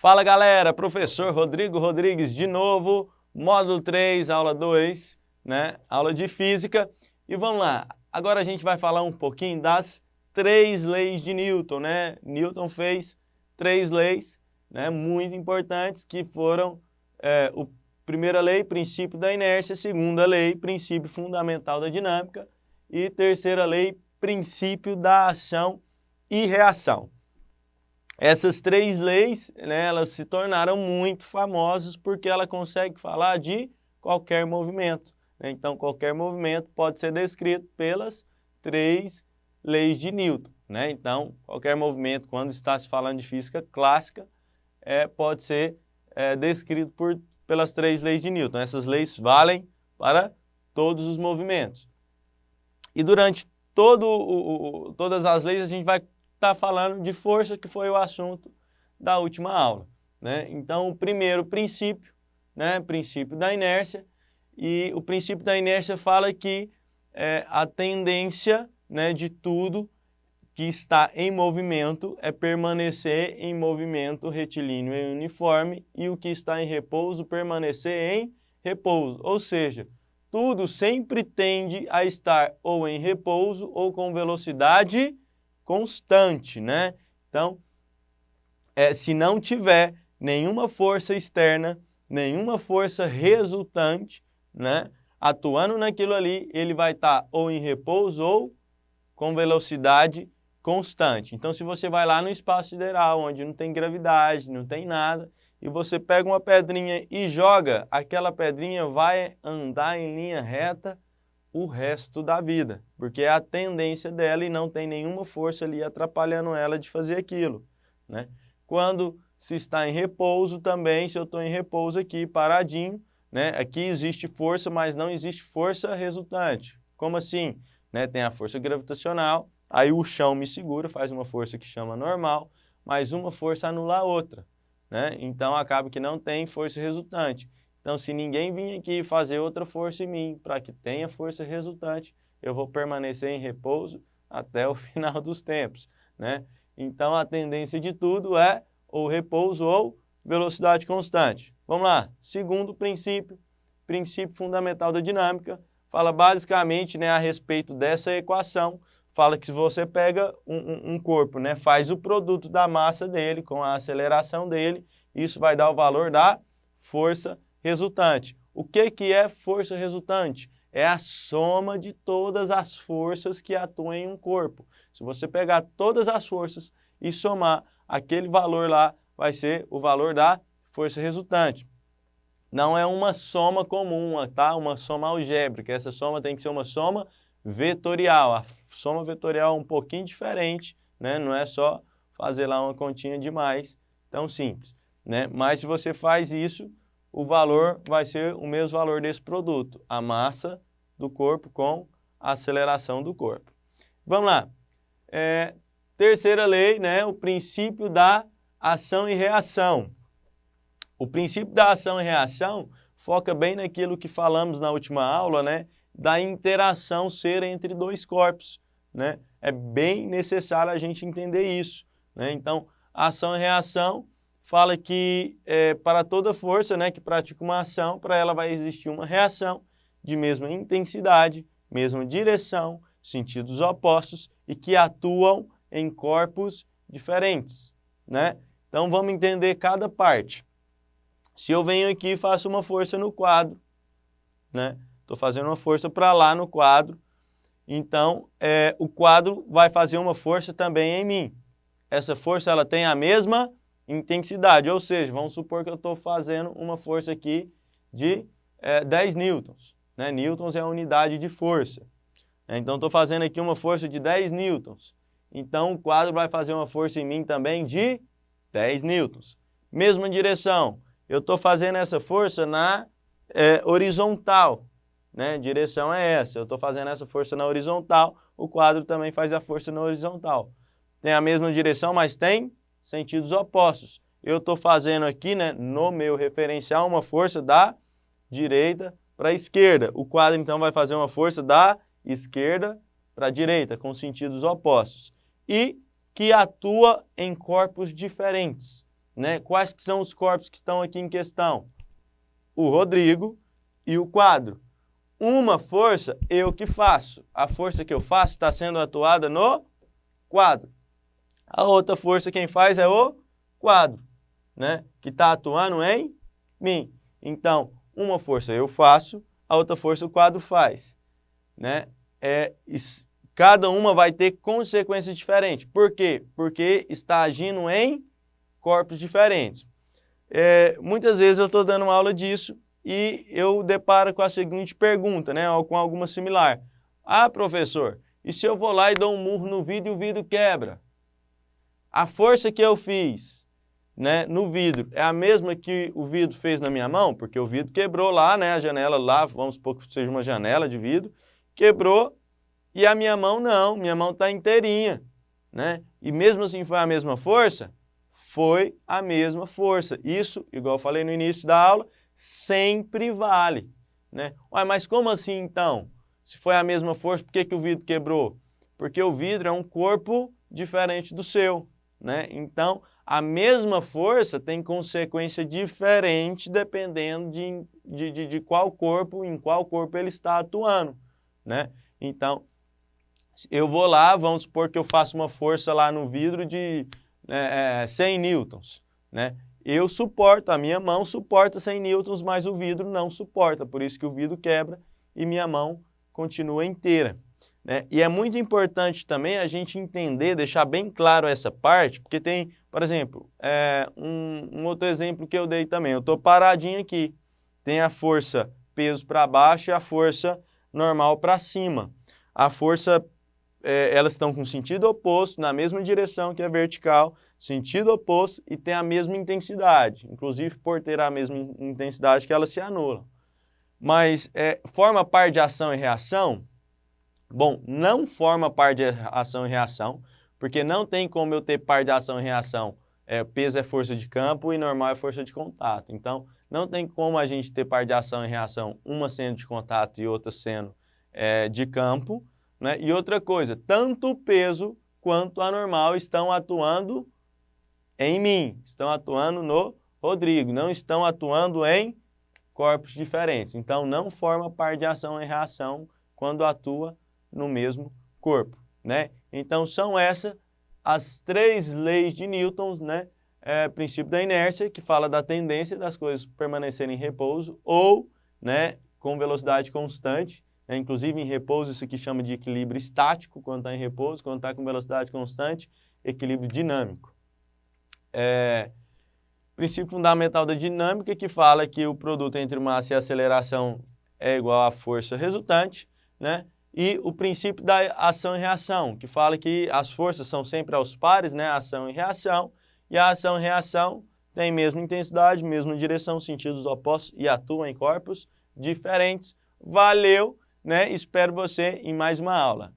Fala galera, professor Rodrigo Rodrigues de novo, módulo 3, aula 2, né? Aula de física. E vamos lá, agora a gente vai falar um pouquinho das 3 leis de Newton, né? Newton fez 3 leis, né, muito importantes que foram a primeira lei, princípio da inércia, segunda lei, princípio fundamental da dinâmica e terceira lei, princípio da ação e reação. Essas 3 leis, né, elas se tornaram muito famosas porque ela consegue falar de qualquer movimento, né? Então, qualquer movimento pode ser descrito pelas 3 leis de Newton, né? Então, qualquer movimento, quando está se falando de física clássica, pode ser descrito pelas 3 leis de Newton. Essas leis valem para todos os movimentos. E durante todas as leis a gente vai estar falando de força, que foi o assunto da última aula, né? Então, o primeiro princípio, né, princípio da inércia, e o princípio da inércia fala que a tendência, né, de tudo que está em movimento é permanecer em movimento retilíneo e uniforme, e o que está em repouso permanecer em repouso, ou seja, tudo sempre tende a estar ou em repouso ou com velocidade constante, né? Então, se não tiver nenhuma força externa, nenhuma força resultante, né, atuando naquilo ali, ele vai estar ou em repouso ou com velocidade constante. Então, se você vai lá no espaço sideral, onde não tem gravidade, não tem nada, e você pega uma pedrinha e joga, aquela pedrinha vai andar em linha reta o resto da vida, porque é a tendência dela e não tem nenhuma força ali atrapalhando ela de fazer aquilo, né? Quando se está em repouso também, se eu estou em repouso aqui, paradinho, né? Aqui existe força, mas não existe força resultante. Como assim? Né? Tem a força gravitacional, aí o chão me segura, faz uma força que chama normal, mas uma força anula a outra, né? Então acaba que não tem força resultante. Então, se ninguém vir aqui fazer outra força em mim para que tenha força resultante, eu vou permanecer em repouso até o final dos tempos, né? Então, a tendência de tudo é ou repouso ou velocidade constante. Vamos lá. Segundo princípio, princípio fundamental da dinâmica, fala basicamente, né, a respeito dessa equação, fala que se você pega um corpo, né, faz o produto da massa dele com a aceleração dele, isso vai dar o valor da força resultante. O que é força resultante? É a soma de todas as forças que atuam em um corpo. Se você pegar todas as forças e somar, aquele valor lá vai ser o valor da força resultante. Não é uma soma comum, tá? Uma soma algébrica. Essa soma tem que ser uma soma vetorial. A soma vetorial é um pouquinho diferente, né? Não é só fazer lá uma continha de mais, tão simples, né? Mas se você faz isso, o valor vai ser o mesmo valor desse produto, a massa do corpo com a aceleração do corpo. Vamos lá. Terceira lei, né, o princípio da ação e reação. O princípio da ação e reação foca bem naquilo que falamos na última aula, né, da interação ser entre 2 corpos, né? É bem necessário a gente entender isso, né? Então, ação e reação fala que para toda força, né, que pratica uma ação, para ela vai existir uma reação de mesma intensidade, mesma direção, sentidos opostos e que atuam em corpos diferentes, né? Então vamos entender cada parte. Se eu venho aqui e faço uma força no quadro, né? Estou fazendo uma força para lá no quadro, então o quadro vai fazer uma força também em mim. Essa força ela tem a mesma intensidade, ou seja, vamos supor que eu estou fazendo uma força aqui de 10 newtons, né? Newtons é a unidade de força. Então, estou fazendo aqui uma força de 10 newtons. Então, o quadro vai fazer uma força em mim também de 10 newtons. Mesma direção, eu estou fazendo essa força na horizontal, né? Direção é essa, eu estou fazendo essa força na horizontal, o quadro também faz a força na horizontal. Tem a mesma direção, mas tem sentidos opostos. Eu estou fazendo aqui, né, no meu referencial, uma força da direita para a esquerda. O quadro, então, vai fazer uma força da esquerda para a direita, com sentidos opostos. E que atua em corpos diferentes, né? Quais que são os corpos que estão aqui em questão? O Rodrigo e o quadro. Uma força eu que faço. A força que eu faço está sendo atuada no quadro. A outra força quem faz é o quadro, né? Que está atuando em mim. Então, uma força eu faço, a outra força o quadro faz, né? Cada uma vai ter consequências diferentes. Por quê? Porque está agindo em corpos diferentes. Muitas vezes eu estou dando uma aula disso e eu deparo com a seguinte pergunta, né? Ou com alguma similar. Ah, professor, e se eu vou lá e dou um murro no vidro e o vidro quebra? A força que eu fiz, né, no vidro é a mesma que o vidro fez na minha mão? Porque o vidro quebrou lá, né? A janela lá, vamos supor que seja uma janela de vidro, quebrou e a minha mão não, minha mão está inteirinha, né? E mesmo assim foi a mesma força? Foi a mesma força. Isso, igual eu falei no início da aula, sempre vale, né? Ué, mas como assim então? Se foi a mesma força, por que o vidro quebrou? Porque o vidro é um corpo diferente do seu, né? Então, a mesma força tem consequência diferente dependendo de qual corpo, em qual corpo ele está atuando, né? Então, eu vou lá, vamos supor que eu faço uma força lá no vidro de 100 newtons, né? Eu suporto, a minha mão suporta 100 newtons, mas o vidro não suporta, por isso que o vidro quebra e minha mão continua inteira, né? E é muito importante também a gente entender, deixar bem claro essa parte, porque tem, por exemplo, um outro exemplo que eu dei também, eu estou paradinho aqui, tem a força peso para baixo e a força normal para cima. A força, elas estão com sentido oposto, na mesma direção que a vertical, sentido oposto e tem a mesma intensidade, inclusive por ter a mesma intensidade que elas se anulam. Mas forma par de ação e reação? Bom, não forma par de ação e reação, porque não tem como eu ter par de ação e reação. Peso é força de campo e normal é força de contato. Então, não tem como a gente ter par de ação e reação, uma sendo de contato e outra sendo de campo, né? E outra coisa, tanto o peso quanto a normal estão atuando em mim, estão atuando no Rodrigo, não estão atuando em corpos diferentes. Então, não forma par de ação e reação quando atua no mesmo corpo, né? Então, são essas as 3 leis de Newton, né? Princípio da inércia, que fala da tendência das coisas permanecerem em repouso ou, né, com velocidade constante, né? Inclusive em repouso isso aqui chama de equilíbrio estático, quando está em repouso, quando está com velocidade constante, equilíbrio dinâmico. Princípio fundamental da dinâmica, que fala que o produto entre massa e aceleração é igual à força resultante, né? E o princípio da ação e reação, que fala que as forças são sempre aos pares, né? Ação e reação, e a ação e reação têm mesma intensidade, mesma direção, sentidos opostos e atuam em corpos diferentes. Valeu, né? Espero você em mais uma aula.